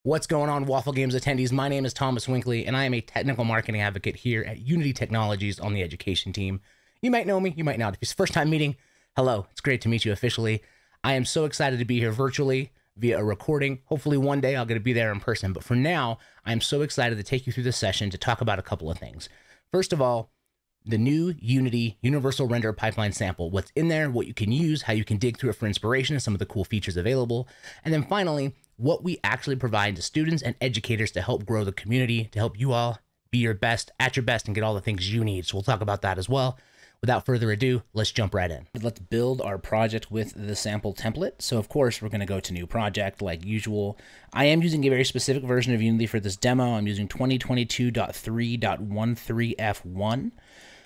What's going on, Waffle Games attendees? My name is Thomas Winkley, and I am a technical marketing advocate here at Unity Technologies on the education team. You might know me, you might not. If it's first time meeting, hello, it's great to meet you officially. I am so excited to be here virtually via a recording. Hopefully one day I'll get to be there in person, but for now, I'm so excited to take you through this session to talk about a couple of things. First of all, the new Unity Universal Render Pipeline sample, what's in there, what you can use, how you can dig through it for inspiration, and some of the cool features available. And then finally, what we actually provide to students and educators to help grow the community, to help you all be your best, at your best, and get all the things you need. So we'll talk about that as well. Without further ado, let's jump right in. Let's build our project with the sample template. So of course, we're going to go to new project like usual. I am using a very specific version of Unity for this demo. I'm using 2022.3.13F1.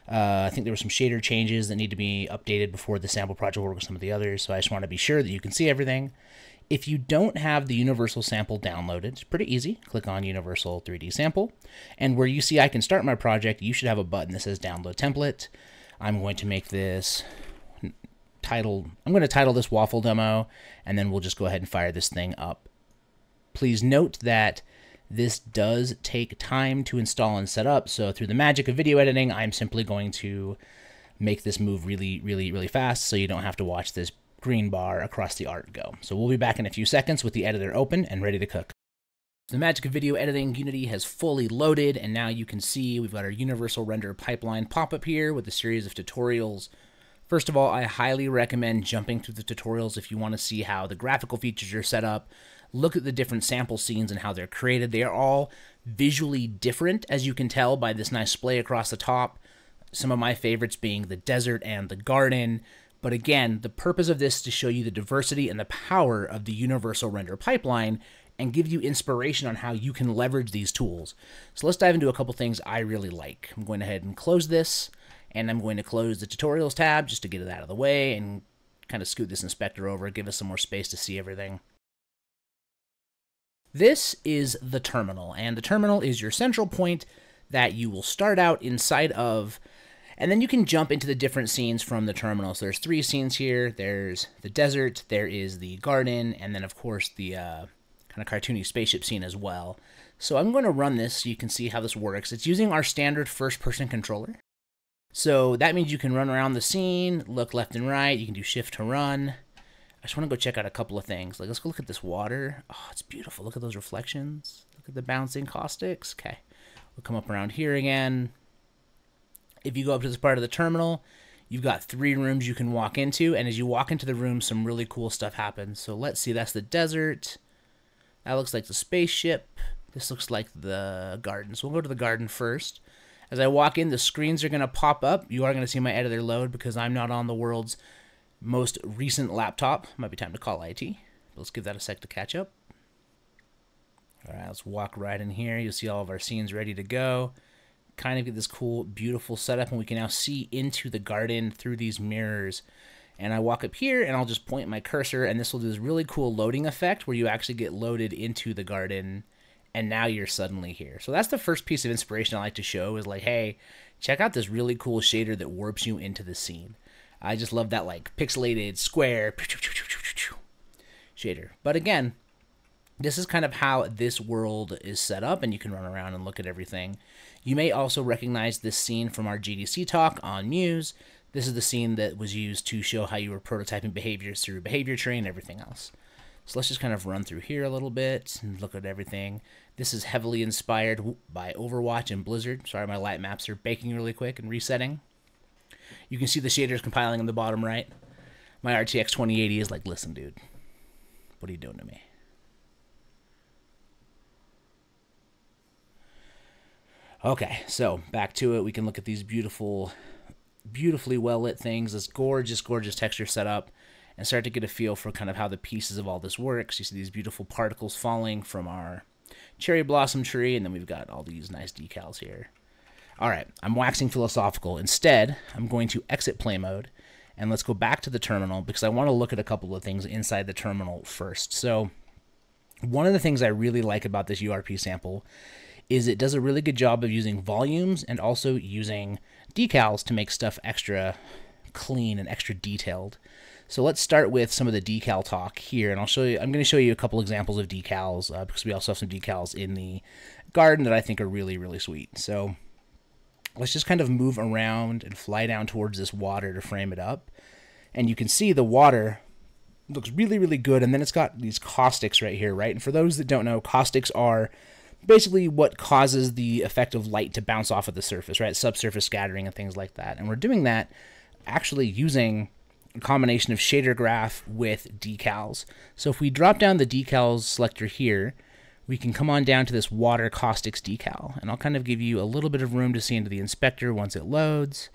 I think there were some shader changes that need to be updated before the sample project will work with some of the others. So I just want to be sure that you can see everything. If you don't have the Universal Sample downloaded, it's pretty easy. Click on Universal 3D Sample. And where you see I can start my project, you should have a button that says Download Template. I'm going to make this title. I'm going to title this Waffle Demo, and then we'll just go ahead and fire this thing up. Please note that this does take time to install and set up. So through the magic of video editing, I'm simply going to make this move really fast so you don't have to watch this green bar across the art go. So we'll be back in a few seconds with the editor open and ready to cook. The magic of video editing, Unity has fully loaded, and now you can see we've got our Universal Render Pipeline pop-up here with a series of tutorials. First of all, I highly recommend jumping through the tutorials if you want to see how the graphical features are set up. Look at the different sample scenes and how they're created. They are all visually different, as you can tell by this nice splay across the top. Some of my favorites being the desert and the garden. But again, the purpose of this is to show you the diversity and the power of the Universal Render Pipeline and give you inspiration on how you can leverage these tools. So let's dive into a couple things I really like. I'm going ahead and close this, and I'm going to close the tutorials tab just to get it out of the way and kind of scoot this inspector over, give us some more space to see everything. This is the terminal, and the terminal is your central point that you will start out inside of, and then you can jump into the different scenes from the terminal. So there's 3 scenes here. There's the desert, there is the garden, and then of course the kind of cartoony spaceship scene as well. So I'm going to run this so you can see how this works. It's using our standard first-person controller. So that means you can run around the scene, look left and right, you can do shift to run. I just want to go check out a couple of things. Like, let's go look at this water. Oh, it's beautiful. Look at those reflections. Look at the bouncing caustics. Okay, we'll come up around here again. If you go up to this part of the terminal, you've got 3 rooms you can walk into, and as you walk into the room, some really cool stuff happens. So let's see, that's the desert. That looks like the spaceship. This looks like the garden. So we'll go to the garden first. As I walk in, the screens are going to pop up. You are going to see my editor load because I'm not on the world's most recent laptop. Might be time to call IT. Let's give that a sec to catch up. All right, let's walk right in here. You'll see all of our scenes ready to go. Kind of get this cool, beautiful setup, and we can now see into the garden through these mirrors. And I walk up here, and I'll just point my cursor, and this will do this really cool loading effect where you actually get loaded into the garden, and now you're suddenly here. So that's the first piece of inspiration I like to show is like, hey, check out this really cool shader that warps you into the scene. I just love that like pixelated square shader. But again, this is kind of how this world is set up, and you can run around and look at everything. You may also recognize this scene from our GDC talk on Muse. This is the scene that was used to show how you were prototyping behaviors through behavior tree and everything else. So let's just kind of run through here a little bit and look at everything. This is heavily inspired by Overwatch and Blizzard. Sorry, my light maps are baking really quick and resetting. You can see the shaders compiling in the bottom right. My RTX 2080 is like, listen, dude, what are you doing to me? Okay, so back to it. We can look at these beautifully well-lit things, this gorgeous texture setup, and start to get a feel for kind of how the pieces of all this works. You see these beautiful particles falling from our cherry blossom tree, and then we've got all these nice decals here. All right, I'm waxing philosophical. Instead, I'm going to exit play mode, and let's go back to the terminal because I want to look at a couple of things inside the terminal first. So one of the things I really like about this URP sample is it does a really good job of using volumes and also using decals to make stuff extra clean and extra detailed. So let's start with some of the decal talk here, and I'm going to show you a couple examples of decals because we also have some decals in the garden that I think are really, really sweet. So let's just kind of move around and fly down towards this water to frame it up. And you can see the water looks really, really good, and then it's got these caustics right here, right? And for those that don't know, caustics are basically what causes the effect of light to bounce off of the surface, right? Subsurface scattering and things like that. And we're doing that actually using a combination of shader graph with decals. So if we drop down the decals selector here, we can come on down to this water caustics decal, and I'll kind of give you a little bit of room to see into the inspector once it loads.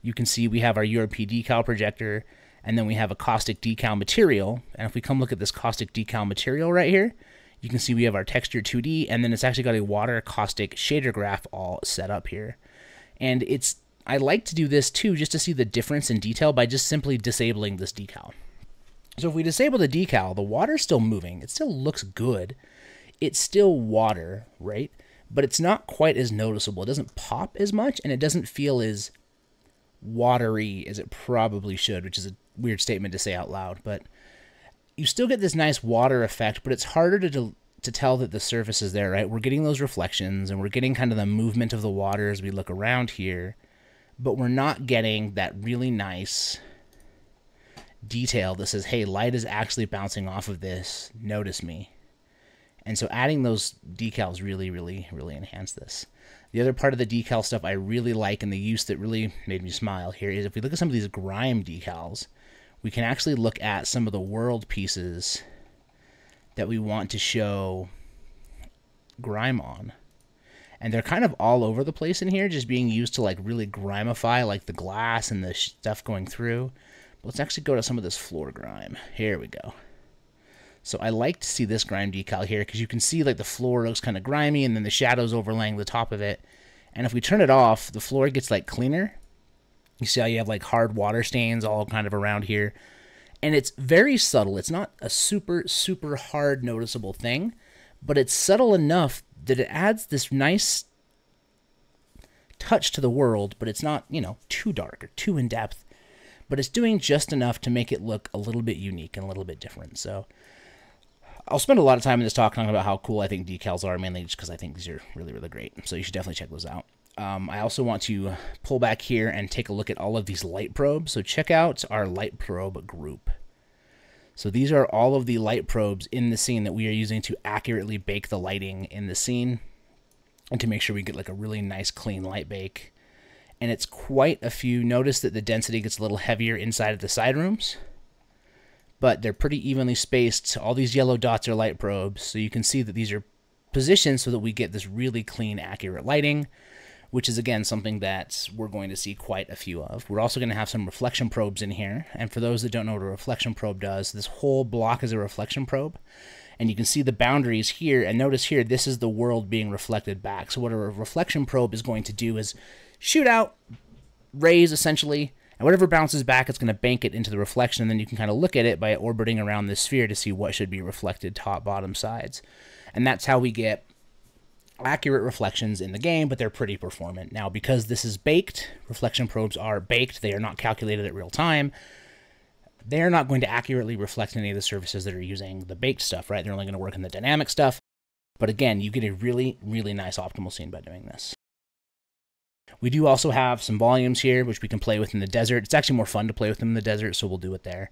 You can see we have our URP decal projector, and then we have a caustic decal material. And if we come look at this caustic decal material right here, you can see we have our texture 2D, and then it's actually got a water caustic shader graph all set up here. And I like to do this too, just to see the difference in detail by just simply disabling this decal. So if we disable the decal, the water's still moving. It still looks good. It's still water, right? But it's not quite as noticeable. It doesn't pop as much, and it doesn't feel as watery as it probably should, which is a weird statement to say out loud. But you still get this nice water effect, but it's harder to tell that the surface is there, right? We're getting those reflections, and we're getting kind of the movement of the water as we look around here. But we're not getting that really nice detail that says, hey, light is actually bouncing off of this, notice me. And so adding those decals really, really, really enhance this. The other part of the decal stuff I really like, and the use that really made me smile here, is if we look at some of these grime decals, we can actually look at some of the world pieces that we want to show grime on. And they're kind of all over the place in here, just being used to like really grimify like the glass and the stuff going through. But let's actually go to some of this floor grime. Here we go. So I like to see this grime decal here because you can see like the floor looks kind of grimy, and then the shadows overlaying the top of it. And if we turn it off, the floor gets like cleaner. You see how you have like hard water stains all kind of around here. And it's very subtle. It's not a super, super hard noticeable thing, but it's subtle enough that it adds this nice touch to the world, but it's not, you know, too dark or too in depth, but it's doing just enough to make it look a little bit unique and a little bit different. So I'll spend a lot of time in this talk talking about how cool I think decals are, mainly just because I think these are really, really great. So you should definitely check those out. I also want to pull back here and take a look at all of these light probes. So check out our light probe group. So these are all of the light probes in the scene that we are using to accurately bake the lighting in the scene and to make sure we get like a really nice clean light bake. And it's quite a few. Notice that the density gets a little heavier inside of the side rooms, but they're pretty evenly spaced. All these yellow dots are light probes, so you can see that these are positioned so that we get this really clean, accurate lighting, which is, again, something that we're going to see quite a few of. We're also going to have some reflection probes in here, and for those that don't know what a reflection probe does, this whole block is a reflection probe, and you can see the boundaries here, and notice here, this is the world being reflected back. So what a reflection probe is going to do is shoot out rays, essentially, and whatever bounces back, it's going to bank it into the reflection, and then you can kind of look at it by orbiting around this sphere to see what should be reflected top, bottom, sides. And that's how we get accurate reflections in the game, but they're pretty performant. Now, because this is baked, reflection probes are baked, they are not calculated at real time, they're not going to accurately reflect any of the surfaces that are using the baked stuff, right? They're only going to work in the dynamic stuff. But again, you get a really, really nice optimal scene by doing this. We do also have some volumes here, which we can play with in the desert. It's actually more fun to play with them in the desert, so we'll do it there.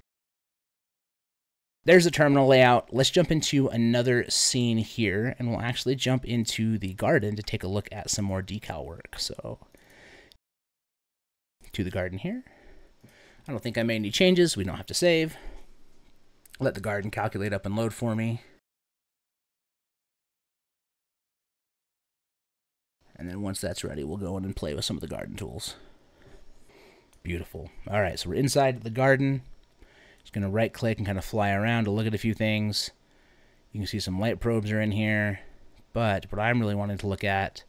There's the terminal layout. Let's jump into another scene here, and we'll actually jump into the garden to take a look at some more decal work. So, to the garden here. I don't think I made any changes. We don't have to save. Let the garden calculate up and load for me. And then once that's ready, we'll go in and play with some of the garden tools. Beautiful. All right, so we're inside the garden. Just going to right-click and kind of fly around to look at a few things. You can see some light probes are in here. But what I'm really wanting to look at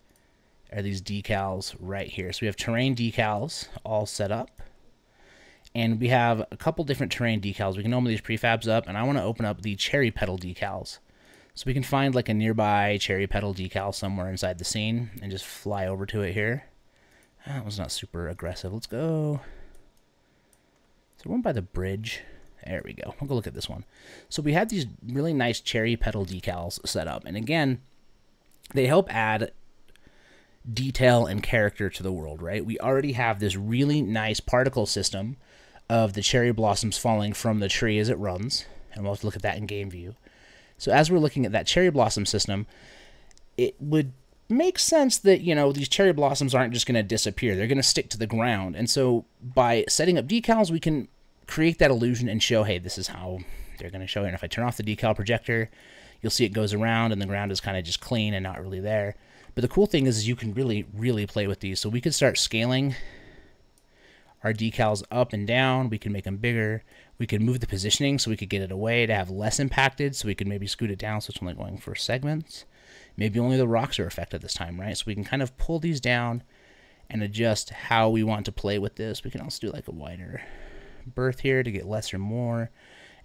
are these decals right here. So we have terrain decals all set up. And we have a couple different terrain decals. We can open these prefabs up, and I want to open up the cherry petal decals. So we can find like a nearby cherry petal decal somewhere inside the scene and just fly over to it here. That was not super aggressive. Let's go. So one by the bridge. There we go. We'll go look at this one. So we had these really nice cherry petal decals set up. And again, they help add detail and character to the world, right? We already have this really nice particle system of the cherry blossoms falling from the tree as it runs. And we'll have to look at that in game view. So as we're looking at that cherry blossom system, it would make sense that, you know, these cherry blossoms aren't just going to disappear. They're going to stick to the ground. And so by setting up decals, we can create that illusion and show, hey, this is how they're going to show it. And if I turn off the decal projector, you'll see it goes around and the ground is kind of just clean and not really there. But the cool thing is you can really, really play with these. So we could start scaling our decals up and down. We can make them bigger. We could move the positioning so we could get it away to have less impacted. So we could maybe scoot it down so it's only going for segments. Maybe only the rocks are affected this time, right? So we can kind of pull these down and adjust how we want to play with this. We can also do like a wider berth here to get less or more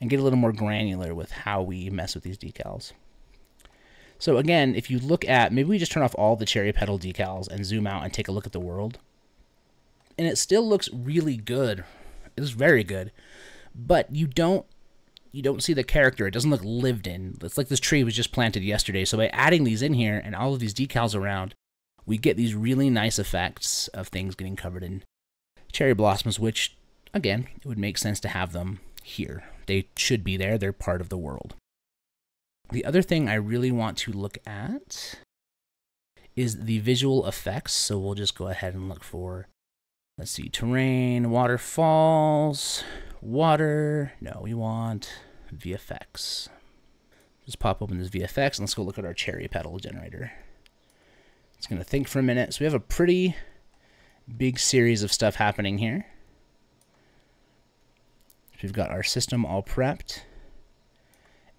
and get a little more granular with how we mess with these decals. So again, if you look at, maybe we just turn off all the cherry petal decals and zoom out and take a look at the world. And it still looks really good. It's very good. But you don't see the character. It doesn't look lived in. It's like this tree was just planted yesterday. So by adding these in here and all of these decals around, we get these really nice effects of things getting covered in cherry blossoms, which, again, it would make sense to have them here. They should be there. They're part of the world. The other thing I really want to look at is the visual effects. So we'll just go ahead and look for, let's see, terrain, waterfalls, water. No, we want VFX. Just pop open this VFX and let's go look at our cherry petal generator. It's going to think for a minute. So we have a pretty big series of stuff happening here. So we've got our system all prepped.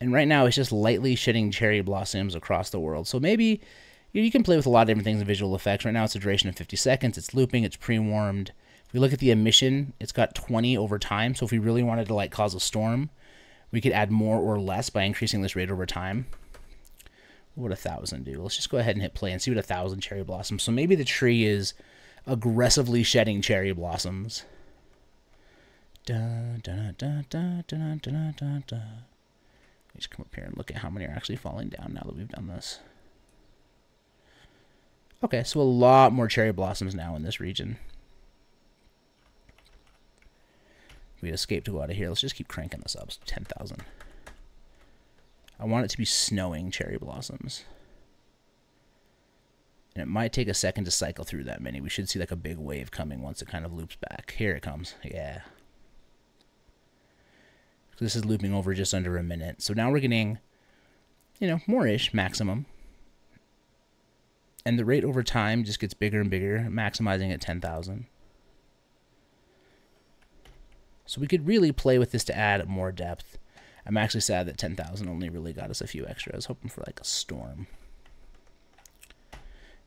And right now it's just lightly shedding cherry blossoms across the world. So maybe you can play with a lot of different things in visual effects. Right now it's a duration of 50 seconds. It's looping. It's pre-warmed. If we look at the emission, it's got 20 over time. So if we really wanted to like cause a storm, we could add more or less by increasing this rate over time. What would 1,000 do? Let's just go ahead and hit play and see what 1,000 cherry blossoms. So maybe the tree is aggressively shedding cherry blossoms. Da, da, da, da, da, da, da, da. Let's come up here and look at how many are actually falling down now that we've done this. Okay, so a lot more cherry blossoms now in this region. We escape to go out of here. Let's just keep cranking this up. 10,000. I want it to be snowing cherry blossoms. And it might take a second to cycle through that many. We should see like a big wave coming once it kind of loops back. Here it comes. Yeah. So this is looping over just under a minute. So now we're getting, you know, more-ish maximum. And the rate over time just gets bigger and bigger, maximizing at 10,000. So we could really play with this to add more depth. I'm actually sad that 10,000 only really got us a few extras, hoping for like a storm.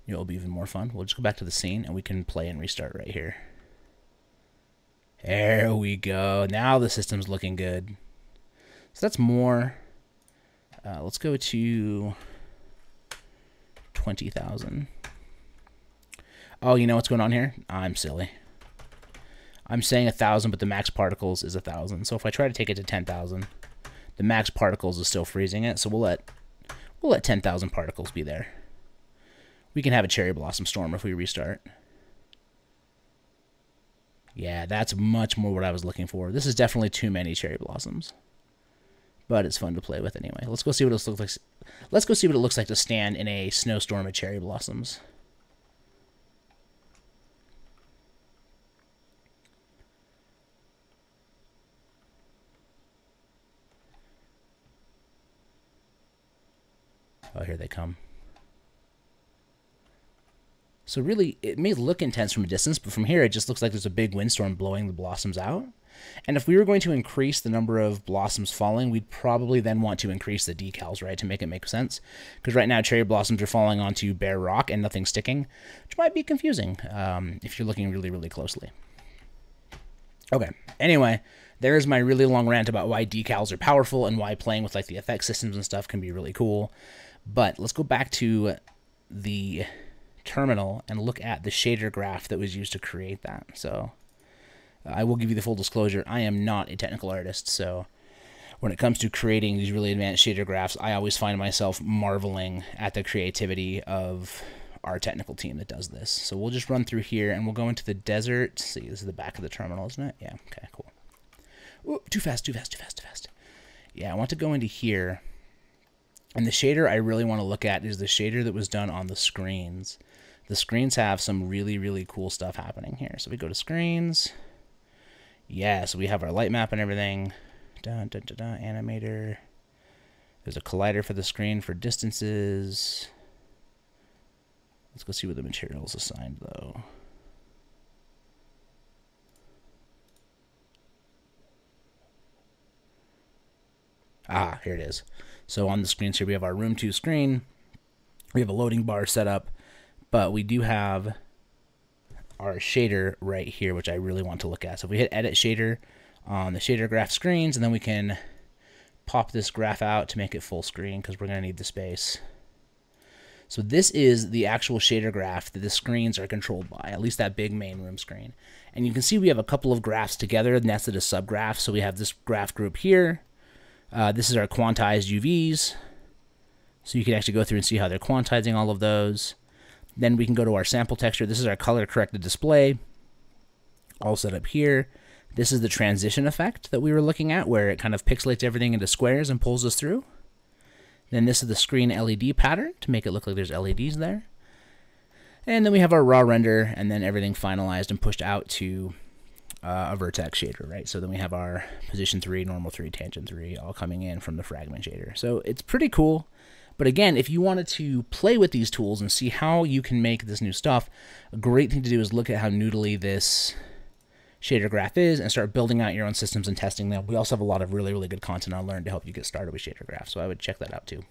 You know, it'll be even more fun. We'll just go back to the scene and we can play and restart right here. There we go. Now the system's looking good. So that's more. Let's go to 20,000. Oh, you know what's going on here? I'm silly. I'm saying 1,000, but the max particles is 1,000. So if I try to take it to 10,000, the max particles is still freezing it. So we'll let 10,000 particles be there. We can have a cherry blossom storm if we restart. Yeah, that's much more what I was looking for. This is definitely too many cherry blossoms, but it's fun to play with anyway. Let's go see what it looks like. Let's go see what it looks like to stand in a snowstorm of cherry blossoms. Oh, here they come. So really, it may look intense from a distance, but from here it just looks like there's a big windstorm blowing the blossoms out. And if we were going to increase the number of blossoms falling, we'd probably then want to increase the decals, right, to make it make sense. Because right now cherry blossoms are falling onto bare rock and nothing sticking, which might be confusing if you're looking really, really closely. Okay, anyway, there's my really long rant about why decals are powerful and why playing with like the effect systems and stuff can be really cool. But let's go back to the terminal and look at the shader graph that was used to create that. So I will give you the full disclosure, I am not a technical artist, so when it comes to creating these really advanced shader graphs, I always find myself marveling at the creativity of our technical team that does this. So we'll just run through here and we'll go into the desert. See, this is the back of the terminal, isn't it? Yeah, okay, cool. Ooh, too fast. Yeah, I want to go into here. And the shader I really want to look at is the shader that was done on the screens. The screens have some really, really cool stuff happening here. So we go to screens. Yeah, so we have our light map and everything. Animator. There's a collider for the screen for distances. Let's go see what the material is assigned, though. Ah, here it is. So on the screens here, we have our room 2 screen. We have a loading bar set up, but we do have our shader right here, which I really want to look at. So if we hit edit shader on the shader graph screens, and then we can pop this graph out to make it full screen because we're going to need the space. So this is the actual shader graph that the screens are controlled by, at least that big main room screen. And you can see we have a couple of graphs together nested as subgraphs. So we have this graph group here. This is our quantized UVs. So you can actually go through and see how they're quantizing all of those. Then we can go to our sample texture. This is our color corrected display, all set up here. This is the transition effect that we were looking at, where it kind of pixelates everything into squares and pulls us through. Then this is the screen LED pattern to make it look like there's LEDs there. And then we have our raw render, and then everything finalized and pushed out to a vertex shader, right? So then we have our position 3, normal 3, tangent 3, all coming in from the fragment shader. So it's pretty cool. But again, if you wanted to play with these tools and see how you can make this new stuff, a great thing to do is look at how noodly this shader graph is and start building out your own systems and testing them. We also have a lot of really, really good content on Learn to help you get started with shader graphs, so I would check that out too.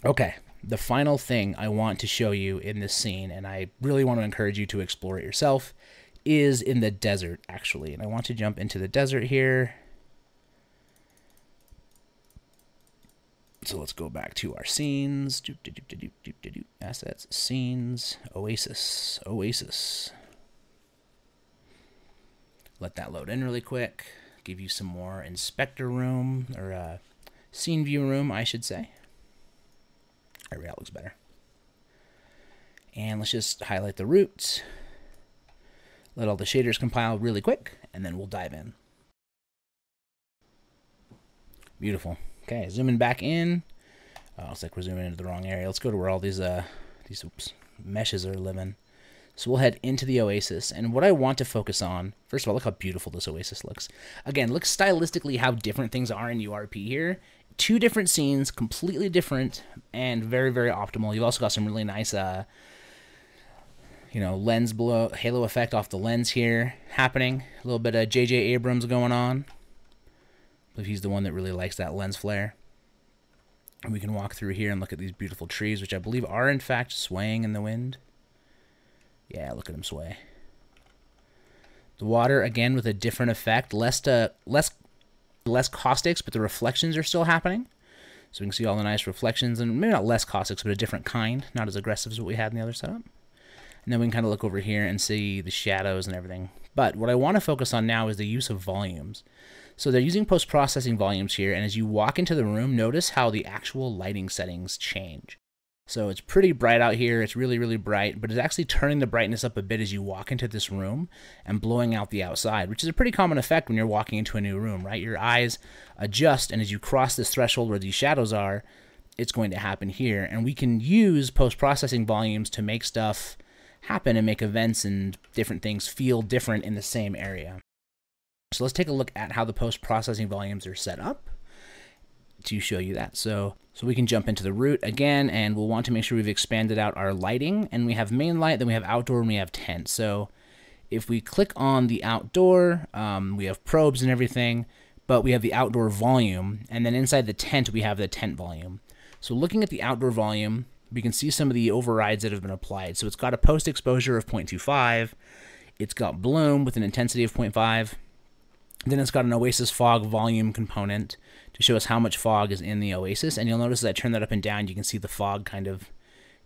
Okay, the final thing I want to show you in this scene, and I really want to encourage you to explore it yourself, is in the desert, actually. And I want to jump into the desert here. So let's go back to our scenes. Assets, scenes, Oasis. Let that load in really quick. Give you some more inspector room, or scene view room, I should say. All right, that looks better. And let's just highlight the roots. Let all the shaders compile really quick, and then we'll dive in. Beautiful. Okay, zooming back in. Looks like we're zooming into the wrong area. Let's go to where all these meshes are living. So we'll head into the Oasis, and what I want to focus on, first of all, look how beautiful this Oasis looks. Again, look stylistically how different things are in URP here. 2 different scenes, completely different, and very, very optimal. You've also got some really nice, lens blow, halo effect off the lens here happening. A little bit of J.J. Abrams going on. I believe he's the one that really likes that lens flare. And we can walk through here and look at these beautiful trees, which I believe are, in fact, swaying in the wind. Yeah, look at them sway. The water, again, with a different effect. Less caustics, but the reflections are still happening. So we can see all the nice reflections, and maybe not less caustics, but a different kind. Not as aggressive as what we had in the other setup. And then we can kind of look over here and see the shadows and everything. But what I want to focus on now is the use of volumes. So they're using post-processing volumes here, and as you walk into the room, notice how the actual lighting settings change. So it's pretty bright out here. It's really, really bright, but it's actually turning the brightness up a bit as you walk into this room and blowing out the outside, which is a pretty common effect when you're walking into a new room, right? Your eyes adjust, and as you cross this threshold where these shadows are, it's going to happen here. And we can use post-processing volumes to make stuff happen and make events and different things feel different in the same area. So let's take a look at how the post-processing volumes are set up to show you that. So we can jump into the root again, and we'll want to make sure we've expanded out our lighting, and we have main light, then we have outdoor, and we have tent. So if we click on the outdoor, we have probes and everything, but we have the outdoor volume, and then inside the tent, we have the tent volume. So looking at the outdoor volume, we can see some of the overrides that have been applied. So it's got a post exposure of 0.25, it's got bloom with an intensity of 0.5, then it's got an Oasis fog volume component to show us how much fog is in the Oasis. And you'll notice as I turn that up and down, you can see the fog kind of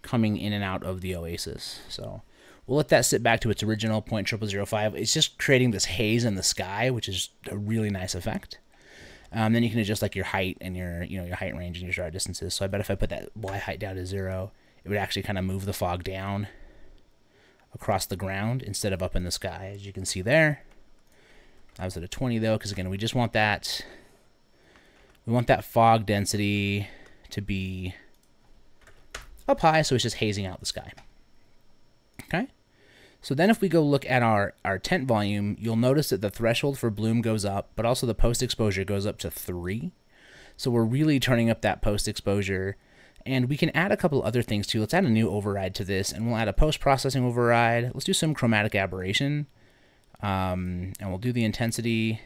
coming in and out of the Oasis. So We'll let that sit back to its original 0.0005. It's just creating this haze in the sky, which is a really nice effect. Then you can adjust like your height and your height range and your start distances. So I bet if I put that Y height down to 0, it would actually kind of move the fog down across the ground instead of up in the sky, as you can see there. I was at a 20 though, because again, we just want that. We want that fog density to be up high, so it's just hazing out the sky. Okay. So then if we go look at our tent volume, you'll notice that the threshold for bloom goes up, but also the post exposure goes up to 3. So we're really turning up that post exposure. And we can add a couple other things too. Let's add a new override to this, and we'll add a post-processing override. Let's do some chromatic aberration. And we'll do the intensity.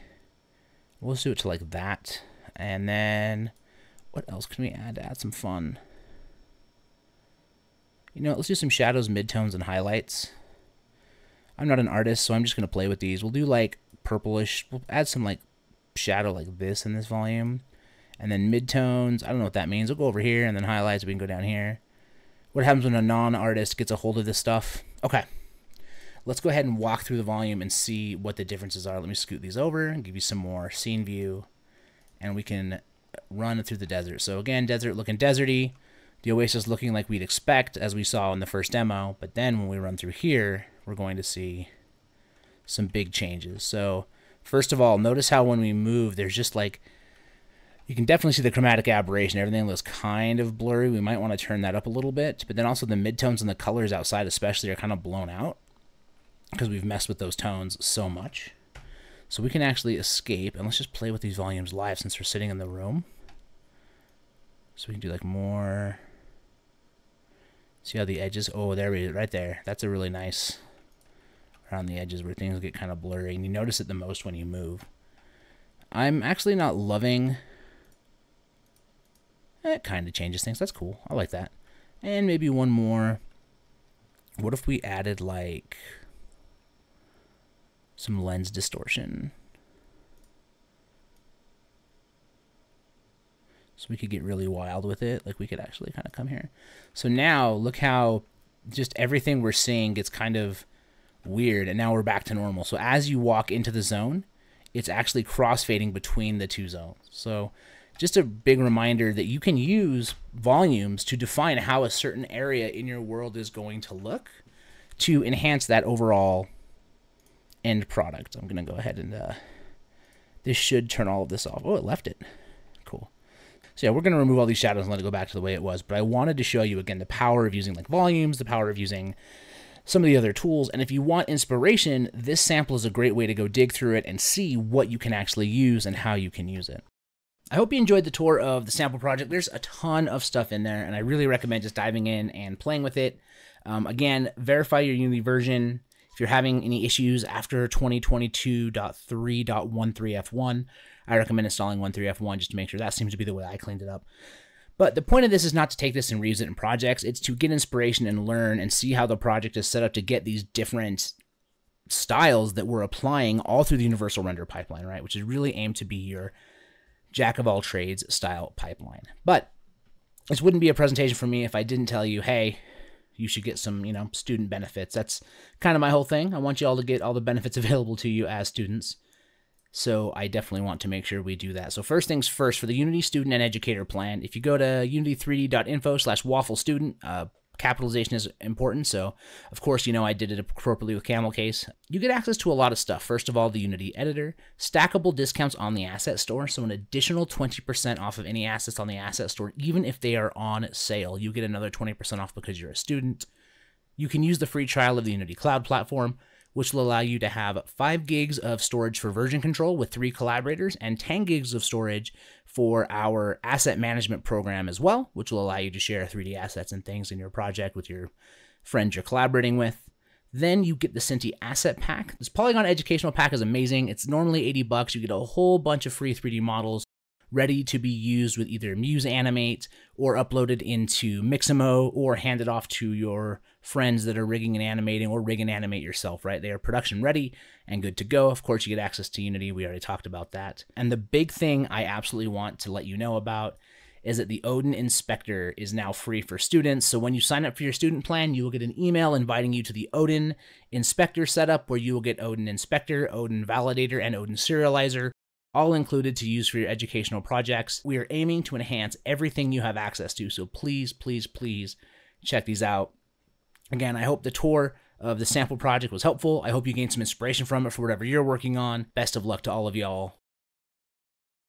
We'll just do it to like that. And then what else can we add to add some fun? You know, let's do some shadows, midtones, and highlights. I'm not an artist, so I'm just going to play with these. We'll do like purplish. We'll add some like shadow like this in this volume. And then midtones, I don't know what that means. We'll go over here, and then highlights, we can go down here. What happens when a non-artist gets a hold of this stuff? Okay, let's go ahead and walk through the volume and see what the differences are. Let me scoot these over and give you some more scene view. And we can run through the desert. So again, desert looking deserty. The oasis looking like we'd expect, as we saw in the first demo. But then when we run through here, we're going to see some big changes. So first of all, notice how when we move, there's just like, you can definitely see the chromatic aberration. Everything looks kind of blurry. We might want to turn that up a little bit. But then also the midtones and the colors outside especially are kind of blown out because we've messed with those tones so much. So we can actually escape, and let's just play with these volumes live since we're sitting in the room. So we can do like more. See how the edges, oh, there we go, right there. That's a really nice around the edges where things get kind of blurry, and you notice it the most when you move. I'm actually not loving. It kind of changes things. That's cool. I like that. And maybe one more. What if we added like some lens distortion? So we could get really wild with it. Like we could actually kind of come here. So now look how just everything we're seeing gets kind of weird. And now we're back to normal. So as you walk into the zone, it's actually crossfading between the two zones. So just a big reminder that you can use volumes to define how a certain area in your world is going to look to enhance that overall end product. I'm going to go ahead and this should turn all of this off. Oh, it left it. Cool. So yeah, we're going to remove all these shadows and let it go back to the way it was. But I wanted to show you, again, the power of using like volumes, the power of using some of the other tools. And if you want inspiration, this sample is a great way to go dig through it and see what you can actually use and how you can use it. I hope you enjoyed the tour of the sample project. There's a ton of stuff in there, and I really recommend just diving in and playing with it. Again, verify your Unity version. If you're having any issues after 2022.3.13F1, I recommend installing 13F1 just to make sure. That seems to be the way I cleaned it up. But the point of this is not to take this and reuse it in projects. It's to get inspiration and learn and see how the project is set up to get these different styles that we're applying all through the universal render pipeline, right? Which is really aimed to be your jack of all trades style pipeline. But this wouldn't be a presentation for me if I didn't tell you, hey, you should get some, student benefits. That's kind of my whole thing. I want you all to get all the benefits available to you as students. So I definitely want to make sure we do that. So first things first, for the Unity Student and Educator Plan, if you go to unity3d.info/waffle-student, capitalization is important. So of course, I did it appropriately with camel case. You get access to a lot of stuff. First of all, the Unity editor, stackable discounts on the asset store. So an additional 20% off of any assets on the asset store, even if they are on sale, you get another 20% off because you're a student. You can use the free trial of the Unity Cloud platform, which will allow you to have 5 gigs of storage for version control with 3 collaborators and 10 gigs of storage for our asset management program as well, which will allow you to share 3D assets and things in your project with your friends you're collaborating with. Then you get the Cinti Asset Pack. This Polygon Educational Pack is amazing. It's normally $80. You get a whole bunch of free 3D models ready to be used with either Muse Animate or uploaded into Mixamo or handed off to your friends that are rigging and animating, or rig and animate yourself, right? They are production ready and good to go. Of course, you get access to Unity. We already talked about that. And the big thing I absolutely want to let you know about is that the Odin Inspector is now free for students. So when you sign up for your student plan, you will get an email inviting you to the Odin Inspector setup, where you will get Odin Inspector, Odin Validator, and Odin Serializer, all included to use for your educational projects. We are aiming to enhance everything you have access to, so please, please, please check these out. Again, I hope the tour of the sample project was helpful. I hope you gained some inspiration from it for whatever you're working on. Best of luck to all of y'all.